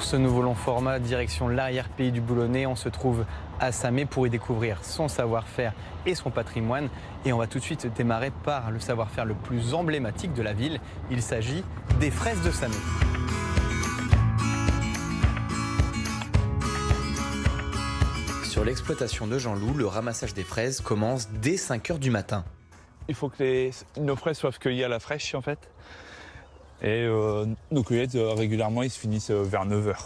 Pour ce nouveau long format, direction l'arrière-pays du Boulonnais, on se trouve à Samé pour y découvrir son savoir-faire et son patrimoine. Et on va tout de suite démarrer par le savoir-faire le plus emblématique de la ville. Il s'agit des fraises de Samé. Sur l'exploitation de Jean-Loup, le ramassage des fraises commence dès 5 h du matin. Il faut que nos fraises soient cueillies à la fraîche en fait. Et nos cueillettes régulièrement ils se finissent vers 9 h.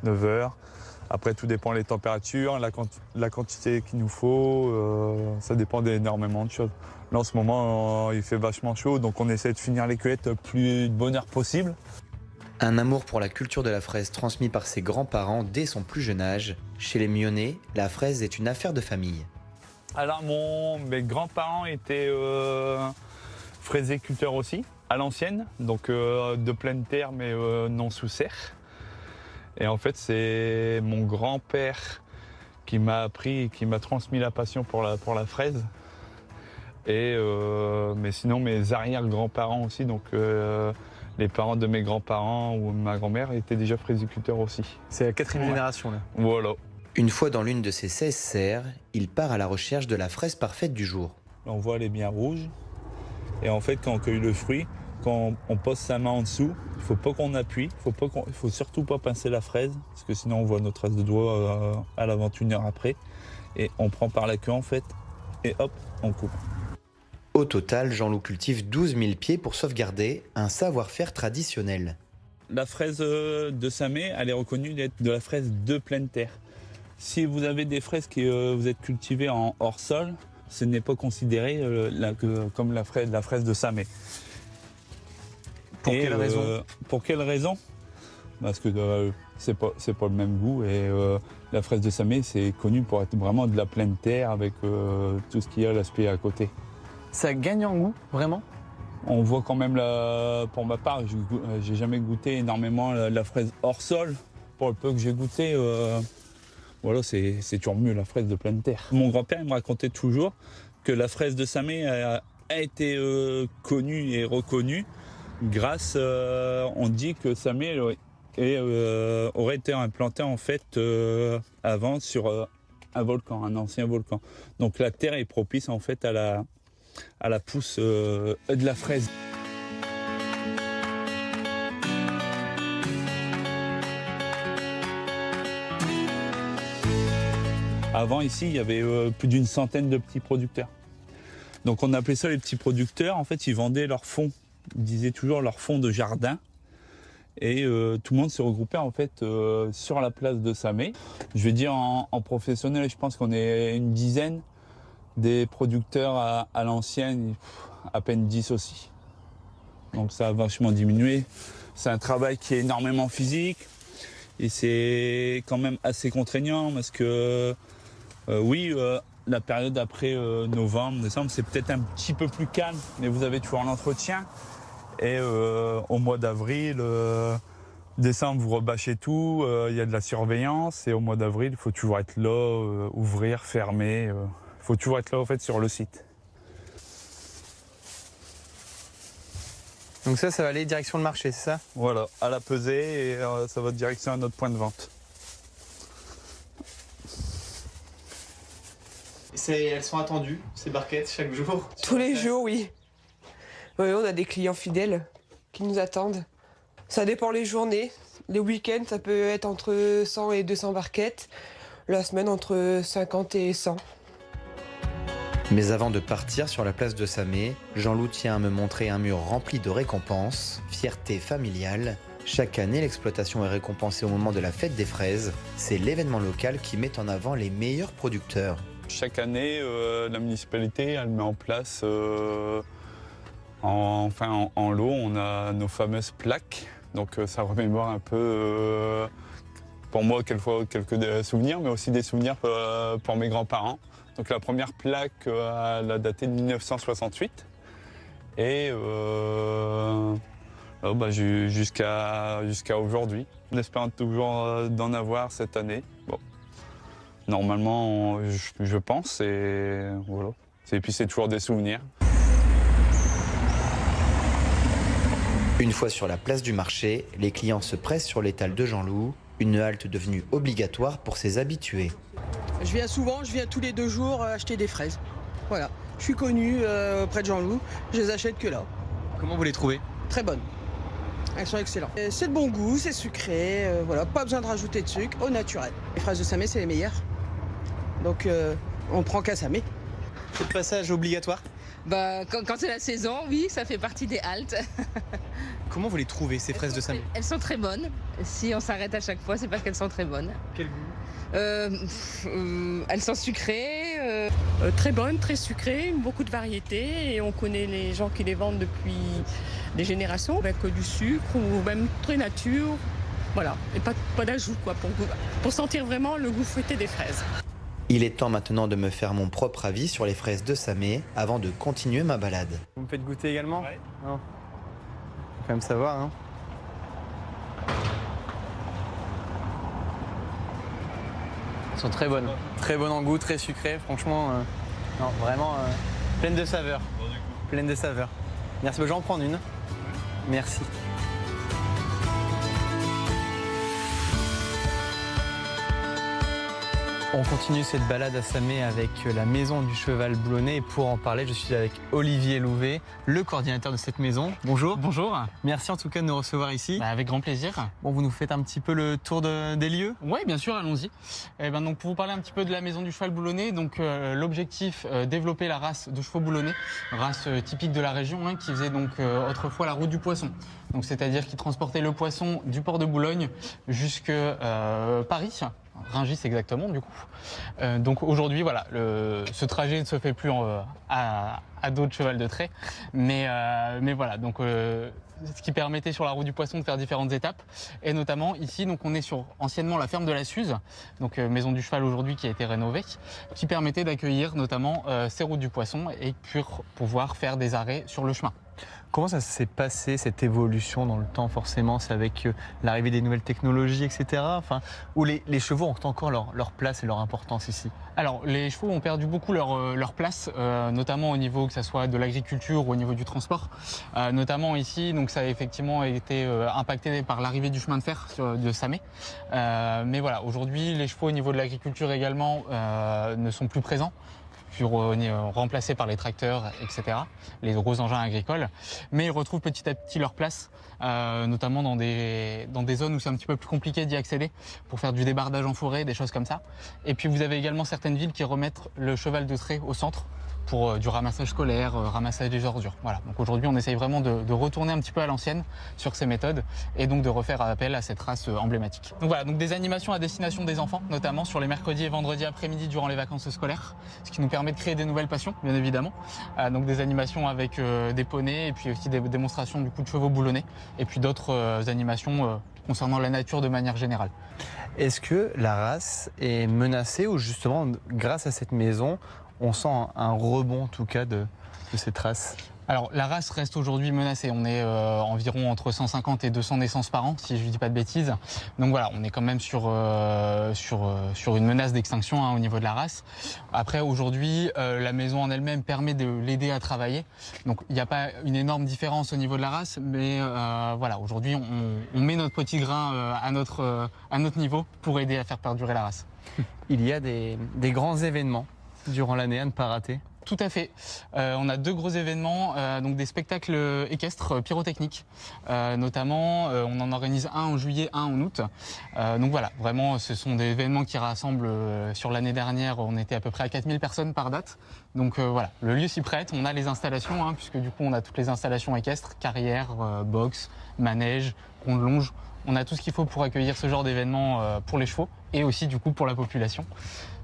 9 h. Après tout dépend des températures, la quantité qu'il nous faut, ça dépend d'énormément de choses. Là en ce moment il fait vachement chaud donc on essaie de finir les cueillettes le plus de bonne heure possible. Un amour pour la culture de la fraise transmis par ses grands-parents dès son plus jeune âge. Chez les Mionnais, la fraise est une affaire de famille. Alors mes grands-parents étaient fraiséculteurs aussi, à l'ancienne, donc de pleine terre mais non sous serre. Et en fait c'est mon grand-père qui m'a appris, qui m'a transmis la passion pour la fraise. Et mais sinon mes arrière-grands-parents aussi, donc les parents de mes grands-parents ou ma grand-mère étaient déjà fraisiculteurs aussi. C'est la 4e génération là. Voilà. Une fois dans l'une de ces 16 serres, il part à la recherche de la fraise parfaite du jour. Là, on voit elle est bien rouge. Et en fait, quand on cueille le fruit, quand on pose sa main en dessous, il ne faut pas qu'on appuie, il faut surtout pas pincer la fraise, parce que sinon on voit nos traces de doigts à la vente 1 heure après. Et on prend par la queue en fait, et hop, on coupe. Au total, Jean-Loup cultive 12 000 pieds pour sauvegarder un savoir-faire traditionnel. La fraise de Samé, elle est reconnue d'être de la fraise de pleine terre. Si vous avez des fraises que vous êtes cultivées en hors sol, ce n'est pas considéré comme la fraise de Samé. Pour quelle raison ? Pour quelle raison ? Parce que c'est pas le même goût et la fraise de Samé, c'est connu pour être vraiment de la pleine terre avec tout ce qu'il y a l'aspect à côté. Ça gagne en goût, vraiment ? On voit quand même, pour ma part, j'ai jamais goûté énormément la fraise hors sol. Pour le peu que j'ai goûté, voilà, c'est toujours mieux la fraise de pleine terre. Mon grand-père il me racontait toujours que la fraise de Samé a été connue et reconnue grâce, on dit que Samé aurait été implanté en fait avant sur un volcan, un ancien volcan. Donc la terre est propice en fait à la pousse de la fraise. Avant ici, il y avait plus d'une centaine de petits producteurs. Donc on appelait ça les petits producteurs. En fait, ils vendaient leur fonds. Ils disaient toujours leur fonds de jardin. Et tout le monde se regroupait en fait sur la place de Samé. Je vais dire en professionnel, je pense qu'on est une dizaine. Des producteurs à l'ancienne, à peine 10 aussi. Donc ça a vachement diminué. C'est un travail qui est énormément physique et c'est quand même assez contraignant parce que la période après novembre, décembre, c'est peut-être un petit peu plus calme, mais vous avez toujours l'entretien. Et au mois d'avril, décembre, vous rebâchez tout, il y a de la surveillance et au mois d'avril, il faut toujours être là, ouvrir, fermer. Il faut toujours être là en fait sur le site. Donc ça va aller direction le marché, c'est ça ? Voilà, à la pesée et ça va direction à notre point de vente. Elles sont attendues, ces barquettes, chaque jour ? Tous les jours, oui. Oui, on a des clients fidèles qui nous attendent. Ça dépend les journées. Les week-ends, ça peut être entre 100 et 200 barquettes. La semaine, entre 50 et 100. Mais avant de partir sur la place de Samé, Jean-Loup tient à me montrer un mur rempli de récompenses, fierté familiale. Chaque année, l'exploitation est récompensée au moment de la fête des fraises. C'est l'événement local qui met en avant les meilleurs producteurs. Chaque année, la municipalité elle met en place, en lot, on a nos fameuses plaques. Donc ça remémore un peu, pour moi, quelques souvenirs, mais aussi des souvenirs pour mes grands-parents. Donc la première plaque, elle a daté de 1968 et jusqu'à aujourd'hui. On espère toujours d'en avoir cette année. Bon. Normalement, je pense, et voilà. Et puis c'est toujours des souvenirs. Une fois sur la place du marché, les clients se pressent sur l'étal de Jean-Loup, une halte devenue obligatoire pour ses habitués. Je viens souvent, je viens tous les 2 jours acheter des fraises. Voilà, je suis connu près de Jean-Loup, je les achète que là. Comment vous les trouvez? Très bonnes. Elles sont excellentes. C'est de bon goût, c'est sucré, voilà, pas besoin de rajouter de sucre, au naturel. Les fraises de Samé, c'est les meilleures. Donc on prend qu'à Samé. C'est le passage obligatoire. Quand c'est la saison, oui, ça fait partie des haltes. Comment vous les trouvez, ces fraises de Samé? Elles sont très bonnes. Si on s'arrête à chaque fois, c'est parce qu'elles sont très bonnes. Quel goût? Elles sont sucrées. Très bonnes, très sucrées, beaucoup de variétés. Et on connaît les gens qui les vendent depuis des générations, avec du sucre ou même très nature. Voilà, et pas d'ajout quoi, pour sentir vraiment le goût fruité des fraises. Il est temps maintenant de me faire mon propre avis sur les fraises de Samé avant de continuer ma balade. Vous me faites goûter également? Ouais. Non. Faut quand même savoir, hein. Elles sont très bonnes. Très bonnes en goût, très sucrées. Franchement, non, vraiment pleines de saveurs. Pleines de saveurs. Merci, je vais en prendre une. Merci. On continue cette balade à Samé avec la maison du cheval boulonnais et pour en parler, je suis avec Olivier Louvet, le coordinateur de cette maison. Bonjour. Bonjour. Merci en tout cas de nous recevoir ici. Avec grand plaisir. Bon, vous nous faites un petit peu le tour des lieux? Oui, bien sûr, allons-y. Donc, pour vous parler un petit peu de la maison du cheval boulonnais, l'objectif, développer la race de chevaux boulonnais, race typique de la région, qui faisait donc autrefois la route du poisson. Donc, c'est-à-dire qui transportait le poisson du port de Boulogne jusque Paris. Rungis exactement du coup. Donc aujourd'hui voilà, ce trajet ne se fait plus à dos de cheval de trait, mais voilà donc ce qui permettait sur la route du poisson de faire différentes étapes et notamment ici donc on est sur anciennement la ferme de la Suze, donc maison du cheval aujourd'hui qui a été rénovée, qui permettait d'accueillir notamment ces routes du poisson et pour pouvoir faire des arrêts sur le chemin. Comment ça s'est passé, cette évolution dans le temps forcément? C'est avec l'arrivée des nouvelles technologies, etc. Enfin, où les chevaux ont encore leur place et leur importance ici? Alors, les chevaux ont perdu beaucoup leur place, notamment au niveau que ce soit de l'agriculture ou au niveau du transport. Notamment ici, donc ça a effectivement été impacté par l'arrivée du chemin de fer de Samé. Mais voilà, aujourd'hui, les chevaux au niveau de l'agriculture également ne sont plus présents, remplacés par les tracteurs, etc., les gros engins agricoles, mais ils retrouvent petit à petit leur place, notamment dans des zones où c'est un petit peu plus compliqué d'y accéder, pour faire du débardage en forêt, des choses comme ça. Et puis vous avez également certaines villes qui remettent le cheval de trait au centre, pour du ramassage scolaire, ramassage des ordures. Voilà. Donc aujourd'hui, on essaye vraiment de retourner un petit peu à l'ancienne sur ces méthodes et donc de refaire appel à cette race emblématique. Donc voilà, donc des animations à destination des enfants, notamment sur les mercredis et vendredis après-midi durant les vacances scolaires, ce qui nous permet de créer des nouvelles passions, bien évidemment. Donc des animations avec des poneys et puis aussi des démonstrations du coup de chevaux boulonnais et puis d'autres animations concernant la nature de manière générale. Est-ce que la race est menacée ou justement, grâce à cette maison, on sent un rebond en tout cas de cette race? Alors la race reste aujourd'hui menacée, on est environ entre 150 et 200 naissances par an, si je ne dis pas de bêtises. Donc voilà, on est quand même sur une menace d'extinction au niveau de la race. Après aujourd'hui, la maison en elle-même permet de l'aider à travailler. Donc il n'y a pas une énorme différence au niveau de la race, mais voilà, aujourd'hui on met notre petit grain à notre niveau pour aider à faire perdurer la race. Il y a des grands événements durant l'année à ne pas rater? Tout à fait. On a 2 gros événements, donc des spectacles équestres pyrotechniques. Notamment, on en organise un en juillet, un en août. Donc voilà, vraiment, ce sont des événements qui rassemblent, sur l'année dernière, on était à peu près à 4000 personnes par date. Donc voilà, le lieu s'y prête, on a les installations, puisque du coup on a toutes les installations équestres, carrière, box, manège, ronde longe. On a tout ce qu'il faut pour accueillir ce genre d'événement pour les chevaux et aussi du coup pour la population.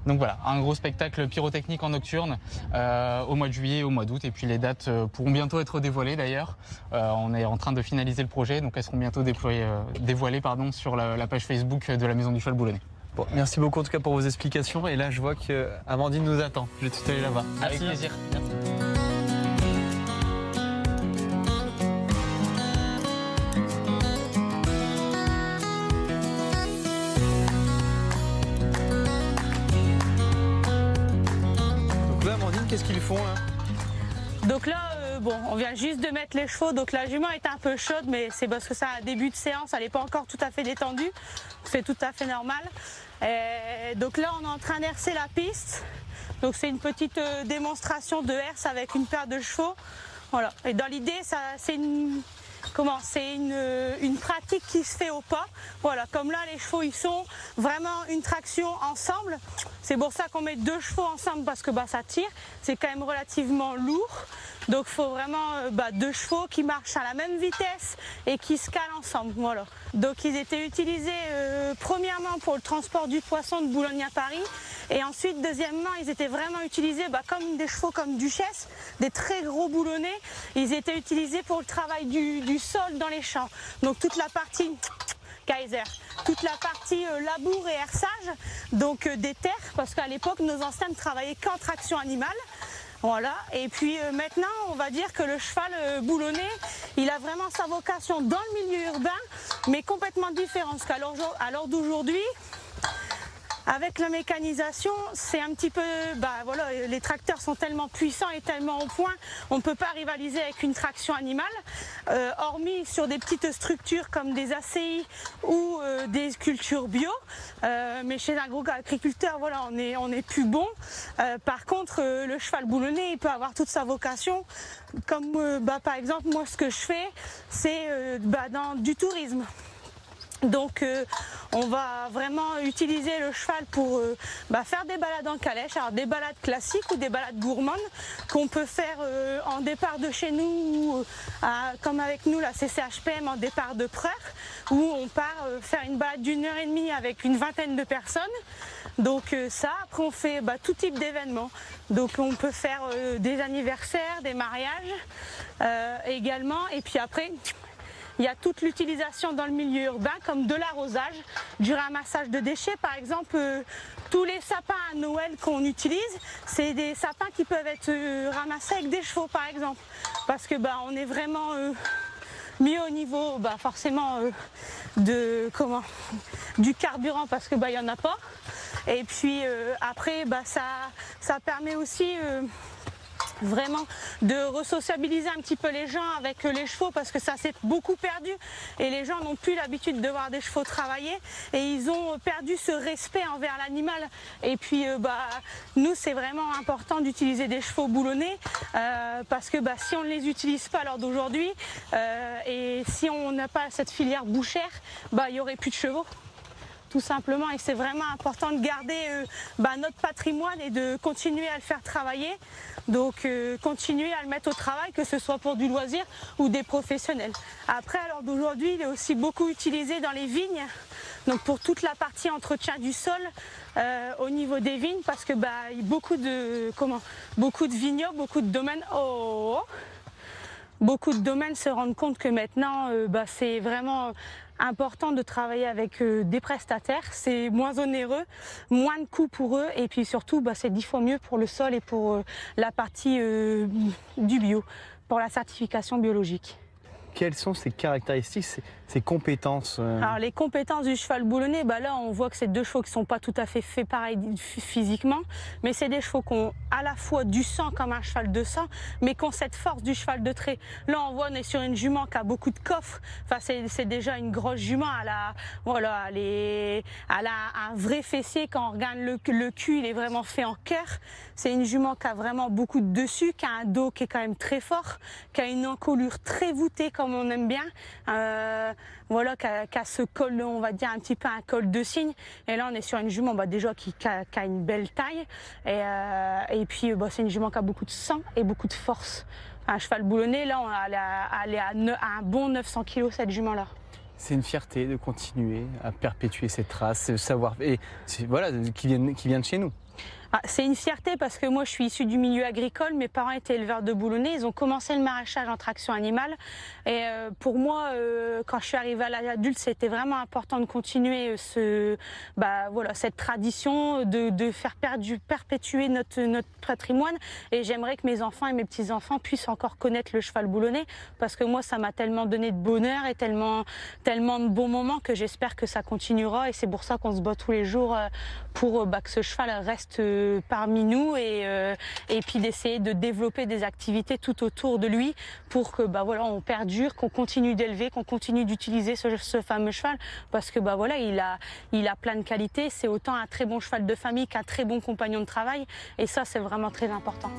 Donc voilà, un gros spectacle pyrotechnique en nocturne au mois de juillet et au mois d'août. Et puis les dates pourront bientôt être dévoilées d'ailleurs. On est en train de finaliser le projet, donc elles seront bientôt dévoilées sur la page Facebook de la Maison du Cheval Boulonnais. Bon, merci beaucoup en tout cas pour vos explications. Et là, je vois qu'Amandine nous attend. Je vais tout aller là-bas. Avec plaisir. Merci. Qu'est-ce qu'ils font là? Donc là, bon, on vient juste de mettre les chevaux, donc la jument est un peu chaude, mais c'est parce que c'est un début de séance, elle n'est pas encore tout à fait détendue, c'est tout à fait normal. Et donc là, on est en train d'herser la piste, donc c'est une petite démonstration de herse avec une paire de chevaux. Voilà. Et dans l'idée, c'est une pratique qui se fait au pas. Voilà, comme là les chevaux ils sont vraiment une traction ensemble. C'est pour ça qu'on met 2 chevaux ensemble parce que ça tire. C'est quand même relativement lourd. Donc il faut vraiment 2 chevaux qui marchent à la même vitesse et qui se calent ensemble. Voilà. Donc ils étaient utilisés premièrement pour le transport du poisson de Boulogne à Paris. Et ensuite, deuxièmement, ils étaient vraiment utilisés comme des chevaux comme Duchesse, des très gros boulonnais. Ils étaient utilisés pour le travail du sol dans les champs. Donc toute la partie Kaiser, toute la partie labour et herçage, donc des terres, parce qu'à l'époque, nos anciens ne travaillaient qu'en traction animale. Voilà, et puis maintenant, on va dire que le cheval boulonné, il a vraiment sa vocation dans le milieu urbain, mais complètement différent. Parce qu'à l'heure d'aujourd'hui, avec la mécanisation, c'est un petit peu, voilà, les tracteurs sont tellement puissants et tellement au point, on ne peut pas rivaliser avec une traction animale, hormis sur des petites structures comme des ACI ou des cultures bio. Mais chez un gros agriculteur, voilà, on est plus bon. Par contre, le cheval boulonné, il peut avoir toute sa vocation. Comme par exemple, moi, ce que je fais, c'est dans du tourisme. Donc on va vraiment utiliser le cheval pour faire des balades en calèche, alors des balades classiques ou des balades gourmandes qu'on peut faire en départ de chez nous, ou comme avec nous la CCHPM en départ de Preur, où on part faire une balade d'1h30 avec une vingtaine de personnes. Donc ça, après on fait tout type d'événements. Donc on peut faire des anniversaires, des mariages également, et puis après il y a toute l'utilisation dans le milieu urbain, comme de l'arrosage, du ramassage de déchets. Par exemple, tous les sapins à Noël qu'on utilise, c'est des sapins qui peuvent être ramassés avec des chevaux, par exemple. Parce que on est vraiment mis au niveau, forcément, du carburant, parce que il y en a pas. Et puis après, ça permet aussi vraiment de resociabiliser un petit peu les gens avec les chevaux, parce que ça s'est beaucoup perdu et les gens n'ont plus l'habitude de voir des chevaux travailler et ils ont perdu ce respect envers l'animal. Et puis nous, c'est vraiment important d'utiliser des chevaux boulonnés parce que si on ne les utilise pas à l'heure d'aujourd'hui et si on n'a pas cette filière bouchère, il n'y aurait plus de chevaux, tout simplement. Et c'est vraiment important de garder notre patrimoine et de continuer à le faire travailler. Donc continuer à le mettre au travail, que ce soit pour du loisir ou des professionnels. Après, à l'heure d'aujourd'hui, il est aussi beaucoup utilisé dans les vignes, donc pour toute la partie entretien du sol au niveau des vignes, parce que beaucoup de vignobles, beaucoup de domaines beaucoup de domaines se rendent compte que maintenant, c'est vraiment important de travailler avec des prestataires. C'est moins onéreux, moins de coûts pour eux, et puis surtout, c'est 10 fois mieux pour le sol et pour la partie du bio, pour la certification biologique. Quelles sont ses caractéristiques, ses compétences Alors les compétences du cheval boulonné, là on voit que c'est 2 chevaux qui ne sont pas tout à fait faits pareil physiquement, mais c'est des chevaux qui ont à la fois du sang comme un cheval de sang, mais qui ont cette force du cheval de trait. Là on voit, on est sur une jument qui a beaucoup de coffre, c'est déjà une grosse jument, elle a un vrai fessier. Quand on regarde le cul, il est vraiment fait en cœur. C'est une jument qui a vraiment beaucoup de dessus, qui a un dos qui est quand même très fort, qui a une encolure très voûtée comme on aime bien, qui a ce col, on va dire un petit peu un col de cygne. Et là on est sur une jument déjà qui a une belle taille, et puis c'est une jument qui a beaucoup de sang et beaucoup de force. Un cheval boulonné, là elle est à un bon 900 kg cette jument là. C'est une fierté de continuer à perpétuer cette race, ce savoir, et qui vient de chez nous. C'est une fierté parce que moi je suis issue du milieu agricole, mes parents étaient éleveurs de boulonnais, ils ont commencé le maraîchage en traction animale, et pour moi quand je suis arrivée à l'âge adulte, c'était vraiment important de continuer cette tradition, de faire perpétuer notre patrimoine, et j'aimerais que mes enfants et mes petits-enfants puissent encore connaître le cheval boulonné, parce que moi ça m'a tellement donné de bonheur et tellement de bons moments que j'espère que ça continuera, et c'est pour ça qu'on se bat tous les jours pour que ce cheval reste parmi nous et puis d'essayer de développer des activités tout autour de lui pour que voilà, on perdure, qu'on continue d'élever, qu'on continue d'utiliser ce fameux cheval parce que voilà, il a plein de qualités. C'est autant un très bon cheval de famille qu'un très bon compagnon de travail et ça c'est vraiment très important.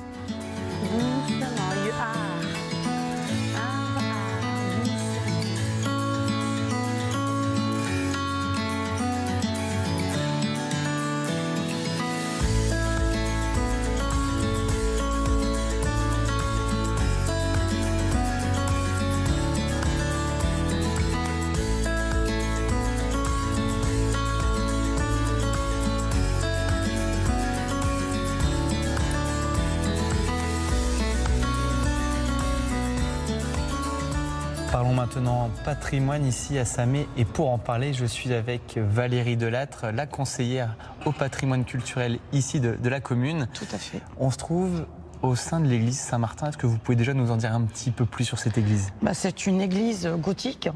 Parlons maintenant patrimoine ici à Samé et pour en parler, je suis avec Valérie Delattre, la conseillère au patrimoine culturel ici de la commune. Tout à fait. On se trouve au sein de l'église Saint-Martin. Est-ce que vous pouvez déjà nous en dire un petit peu plus sur cette église? C'est une église gothique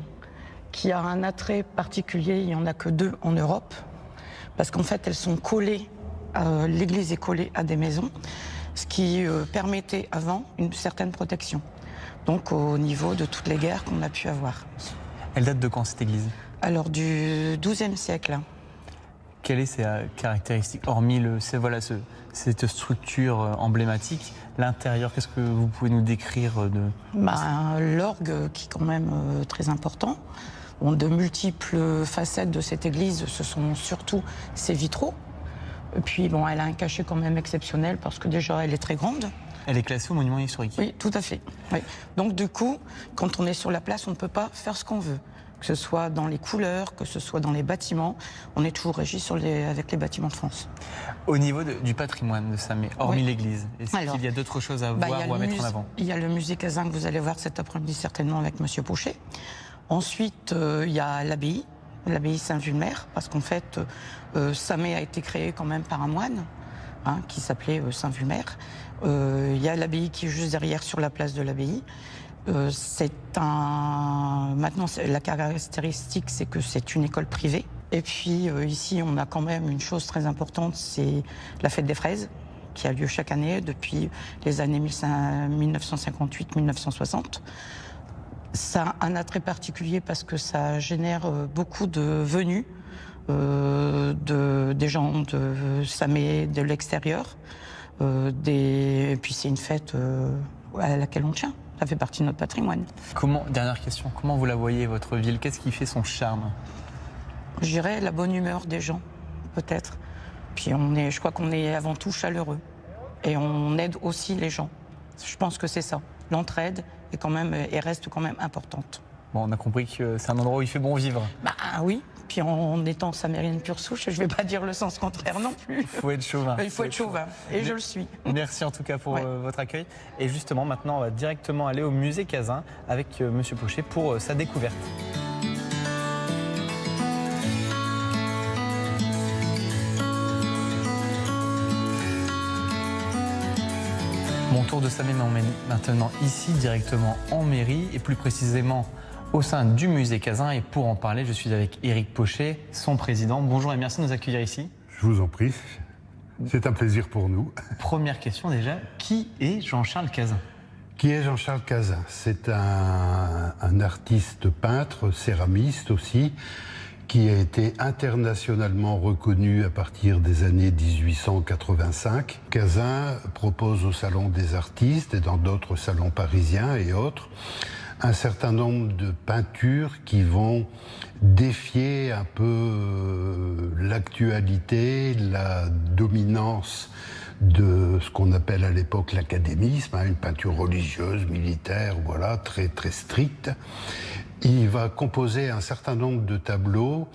qui a un attrait particulier. Il n'y en a que 2 en Europe parce qu'en fait elles sont collées, l'église est collée à des maisons, ce qui permettait avant une certaine protection. Donc au niveau de toutes les guerres qu'on a pu avoir. Elle date de quand cette église? Alors du XIIe siècle. Quelle est ses caractéristiques, hormis cette structure emblématique? L'intérieur, qu'est-ce que vous pouvez nous décrire de... L'orgue qui est quand même très important. De multiples facettes de cette église, ce sont surtout ses vitraux. Et puis elle a un cachet quand même exceptionnel parce que déjà elle est très grande. Elle est classée au monument historique. Oui, tout à fait. Oui. Donc du coup, quand on est sur la place, on ne peut pas faire ce qu'on veut. Que ce soit dans les couleurs, que ce soit dans les bâtiments, on est toujours régi avec les bâtiments de France. Au niveau du patrimoine de Samé, hormis l'église, est-ce qu'il y a d'autres choses à voir ou à mettre en avant? Il y a le musée Cazin que vous allez voir cet après-midi certainement avec Monsieur Pochet. Ensuite, il y a l'abbaye Saint-Vulmer, parce qu'en fait, Samé a été créé quand même par un moine qui s'appelait Saint-Vulmer. Il y a l'abbaye qui est juste derrière sur la place de l'abbaye. Maintenant, la caractéristique, c'est que c'est une école privée. Et puis ici, on a quand même une chose très importante, c'est la fête des fraises, qui a lieu chaque année depuis les années 1958-1960. Ça a un attrait particulier parce que ça génère beaucoup de venues des gens de Samé, de l'extérieur. Et puis c'est une fête à laquelle on tient. Ça fait partie de notre patrimoine. Dernière question, comment vous la voyez, votre ville? Qu'est-ce qui fait son charme? Je dirais la bonne humeur des gens, peut-être. Puis je crois qu'on est avant tout chaleureux. Et on aide aussi les gens. Je pense que c'est ça. L'entraide est quand même, et reste quand même importante. On a compris que c'est un endroit où il fait bon vivre. Oui. Puis en étant samérienne pure souche, je ne vais pas dire le sens contraire non plus. Il faut être chauvin. Il faut être chauvin, et je le suis. Merci en tout cas pour votre accueil. Et justement, maintenant, on va directement aller au musée Cazin avec Monsieur Pochet pour sa découverte. Mon tour de Samé m'emmène maintenant ici, directement en mairie, et plus précisément au sein du musée Cazin. Et pour en parler, je suis avec Éric Pochet, son président. Bonjour et merci de nous accueillir ici. Je vous en prie, c'est un plaisir pour nous. Première question déjà, qui est Jean-Charles Cazin? Qui est Jean-Charles Cazin? C'est un artiste peintre, céramiste aussi, qui a été internationalement reconnu à partir des années 1885. Cazin propose au Salon des artistes et dans d'autres salons parisiens et autres un certain nombre de peintures qui vont défier un peu l'actualité, la dominance de ce qu'on appelle à l'époque l'académisme, une peinture religieuse, militaire, voilà, très, très stricte. Il va composer un certain nombre de tableaux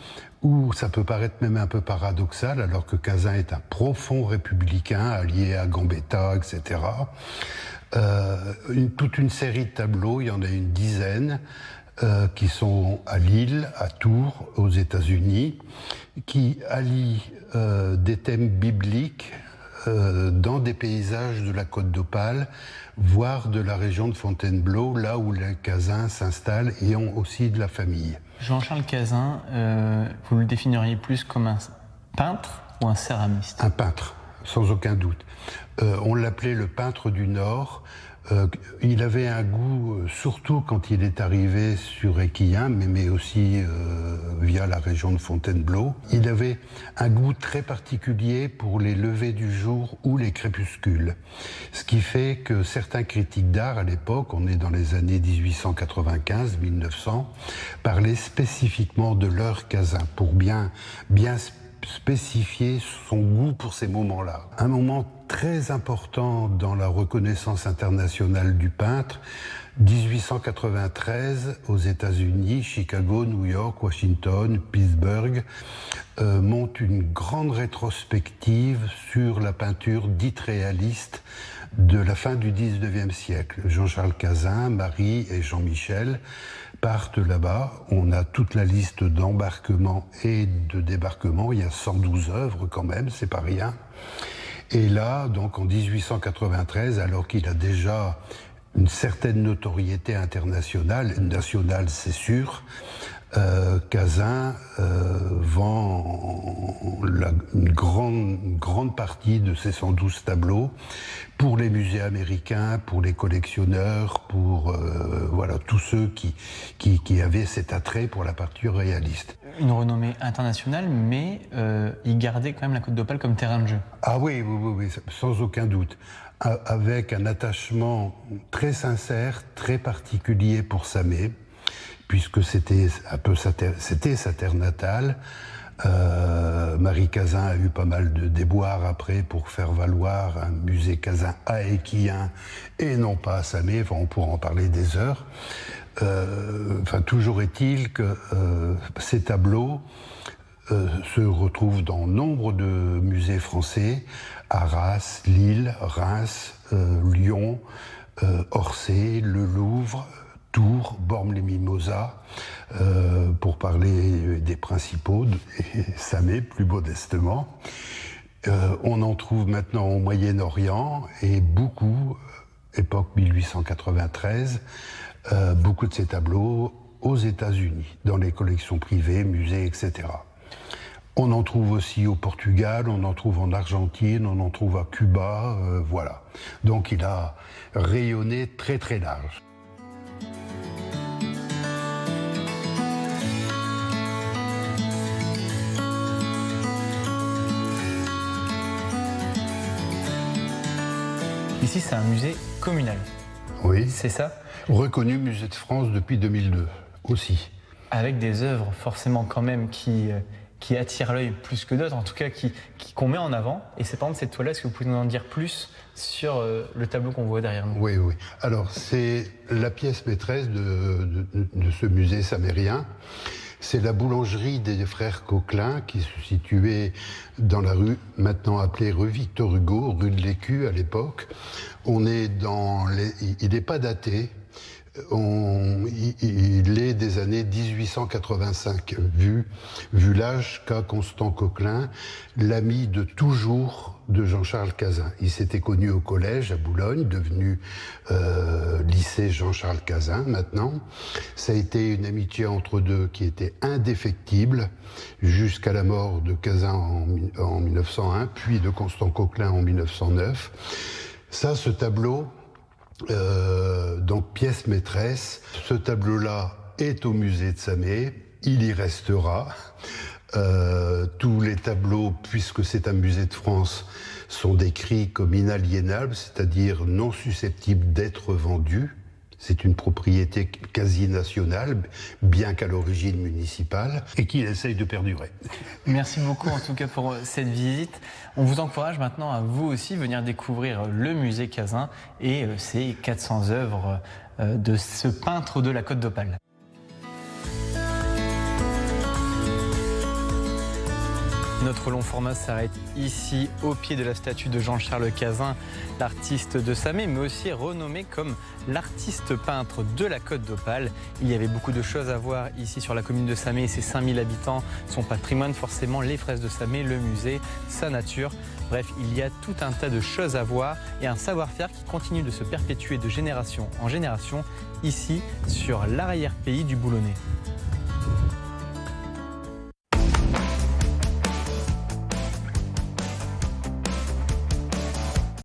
où ça peut paraître même un peu paradoxal, alors que Cazin est un profond républicain, allié à Gambetta, etc. Toute une série de tableaux, il y en a une dizaine, qui sont à Lille, à Tours, aux États-Unis, qui allient des thèmes bibliques dans des paysages de la Côte d'Opale, voire de la région de Fontainebleau, là où les Cazins s'installent et ont aussi de la famille. Jean-Charles Cazin, vous le définiriez plus comme un peintre ou un céramiste? Un peintre. sans aucun doute. On l'appelait le peintre du Nord. Il avait un goût, surtout quand il est arrivé sur Équillan, mais aussi via la région de Fontainebleau. Il avait un goût très particulier pour les levées du jour ou les crépuscules. Ce qui fait que certains critiques d'art à l'époque, on est dans les années 1895-1900, parlaient spécifiquement de l'heure Cazin pour bien spécifier son goût pour ces moments-là. Un moment très important dans la reconnaissance internationale du peintre, 1893 aux États-Unis, Chicago, New York, Washington, Pittsburgh, monte une grande rétrospective sur la peinture dite réaliste de la fin du 19e siècle. Jean-Charles Cazin, Marie et Jean-Michel partent là-bas. On a toute la liste d'embarquements et de débarquements. Il y a 112 œuvres quand même, c'est pas rien. Et là, donc en 1893, alors qu'il a déjà une certaine notoriété internationale, nationale c'est sûr, Cazin vend une grande partie de ses 112 tableaux pour les musées américains, pour les collectionneurs, pour voilà, tous ceux qui avaient cet attrait pour la peinture réaliste. Une renommée internationale, mais il gardait quand même la Côte d'Opale comme terrain de jeu. Ah oui, sans aucun doute. Avec un attachement très sincère, très particulier pour Samé, puisque c'était sa terre natale. Marie Cazin a eu pas mal de déboires après pour faire valoir un musée Cazin à Équillan et non pas à Samé. Enfin, on pourra en parler des heures. Toujours est-il que ces tableaux se retrouvent dans nombre de musées français, Arras, Lille, Reims, Lyon, Orsay, le Louvre, Tours, Bormes-les-Mimosas, pour parler des principaux, et Samé plus modestement. On en trouve maintenant au Moyen-Orient et beaucoup, époque 1893, beaucoup de ces tableaux aux États-Unis, dans les collections privées, musées, etc. On en trouve aussi au Portugal, on en trouve en Argentine, on en trouve à Cuba, voilà. Donc il a rayonné très très large. Ici, c'est un musée communal. Oui. C'est ça? Reconnu musée de France depuis 2002 aussi. Avec des œuvres forcément quand même qui attirent l'œil plus que d'autres, en tout cas qu'on met en avant. Et c'est par exemple cette toile-là, est-ce que vous pouvez nous en dire plus sur le tableau qu'on voit derrière nous? Oui. Alors c'est la pièce maîtresse de ce musée samérien. C'est la boulangerie des frères Coquelin qui se situait dans la rue, maintenant appelée rue Victor Hugo, rue de l'Écu à l'époque. On est il n'est pas daté. Il est des années 1885, vu l'âge qu'a Constant Coquelin, l'ami de toujours de Jean-Charles Cazin. Ils s'étaient connus au collège à Boulogne, devenu lycée Jean-Charles Cazin maintenant. Ça a été une amitié entre deux qui était indéfectible jusqu'à la mort de Cazin en 1901, puis de Constant Coquelin en 1909. Ça, ce tableau... donc pièce maîtresse, ce tableau-là est au musée de Samé, il y restera. Tous les tableaux, puisque c'est un musée de France, sont décrits comme inaliénables, c'est-à-dire non susceptibles d'être vendus. C'est une propriété quasi nationale, bien qu'à l'origine municipale, et qu'il essaye de perdurer. Merci beaucoup en tout cas pour cette visite. On vous encourage maintenant à vous aussi venir découvrir le musée Cazin et ses 400 œuvres de ce peintre de la Côte d'Opale. Notre long format s'arrête ici, au pied de la statue de Jean-Charles Cazin, l'artiste de Samé, mais aussi renommé comme l'artiste peintre de la Côte d'Opale. Il y avait beaucoup de choses à voir ici sur la commune de Samé et ses 5000 habitants, son patrimoine forcément, les fraises de Samé, le musée, sa nature. Bref, il y a tout un tas de choses à voir et un savoir-faire qui continue de se perpétuer de génération en génération ici sur l'arrière-pays du Boulonnais.